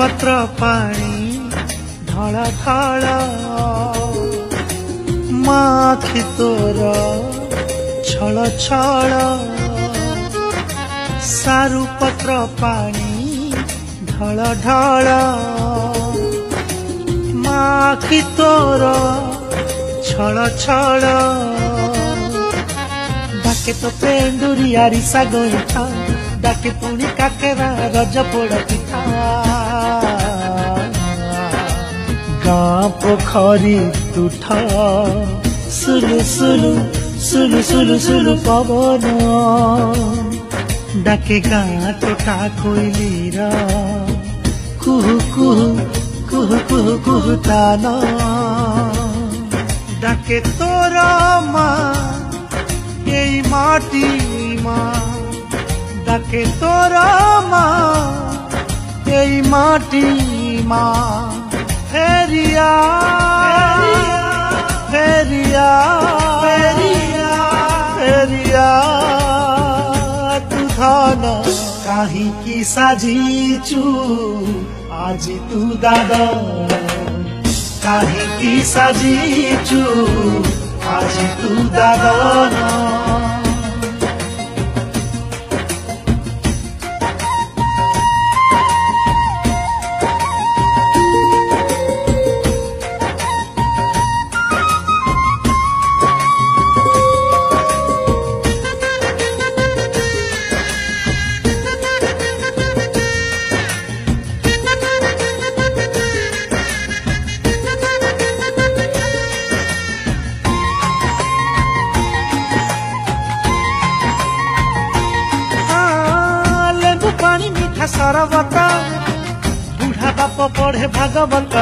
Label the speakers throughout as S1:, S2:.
S1: पत्र पानी ढल ढल माखि तोर छल छल सारू पत्र पानी ढल ढल माखि तोर छल छल डाके तो पेंडुरी आरिसा गोईठा डाके पुणी काकेरा रज पोड़ पिठा गाँ पोखरी तुठा सुलु सुलु सुलु सुलु सुलु पवन डाके गाँ टोटा कोइलीर कुहु कुहु कुहु कुहु कुहु तान डाके तोर माँ এই মাটি মা ডাকে তোর মা এই মাটি মা ফেরিয়া ফেরিয়া ফেরিয়া ফেরিয়া তু ধন কাহিকি সাজিছু আজি তু দাদা কাহিকি সাজিছু आज तू दादा पानी मीठा सरबत बुढ़ा बाप पढ़े भागवत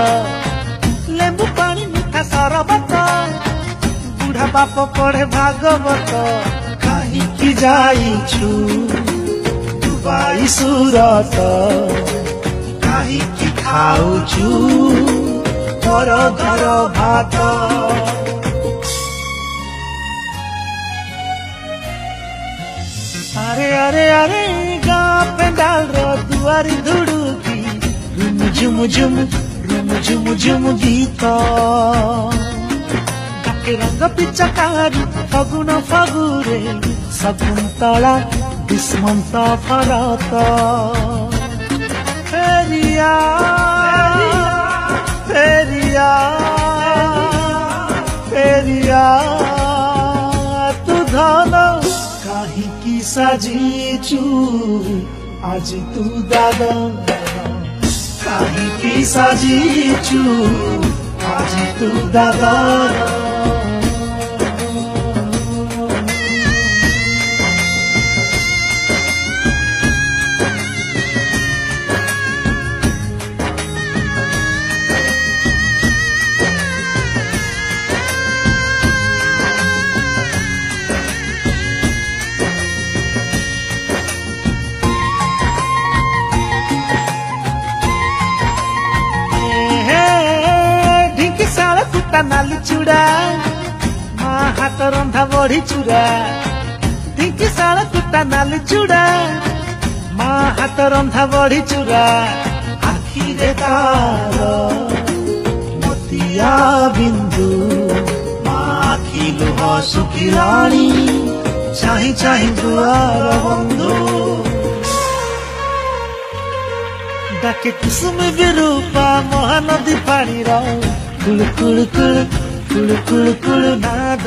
S1: लेंबू पानी मीठा सरबत बुढ़ा बाप पढ़े भागवत कहीं की जाइछु दुबई सूरत कहीं की खाउछु घर घर भात अरे अरे अरे गाँ पेंडाल रो दुआरी धुड़ुकी रुम झुम झुम रुम झुम झुम गीत डाके रंग पिचकारी फगुन फगुरे शकुन्तला दुष्मंत भरत फेरिया फेरिया फेरिया तू धन काहिकी साजिछु आज तू दादा काहिकी साजिछु आज तू दादा नाली चूड़ा माँ हाथ रंधा बड़ी चूड़ा ढिंकी साला कुत्ता नाली चूड़ा माँ हाथ रंधा बड़ी चूड़ा आखि रे तार मोतिया बिंदु माँ आखि लुह सुखिलानी चाही चाही दुआर बंधु डाके कुसुम विरूपा महानदी पानी रो कुल कुल कुल कुल कुल कुल नाद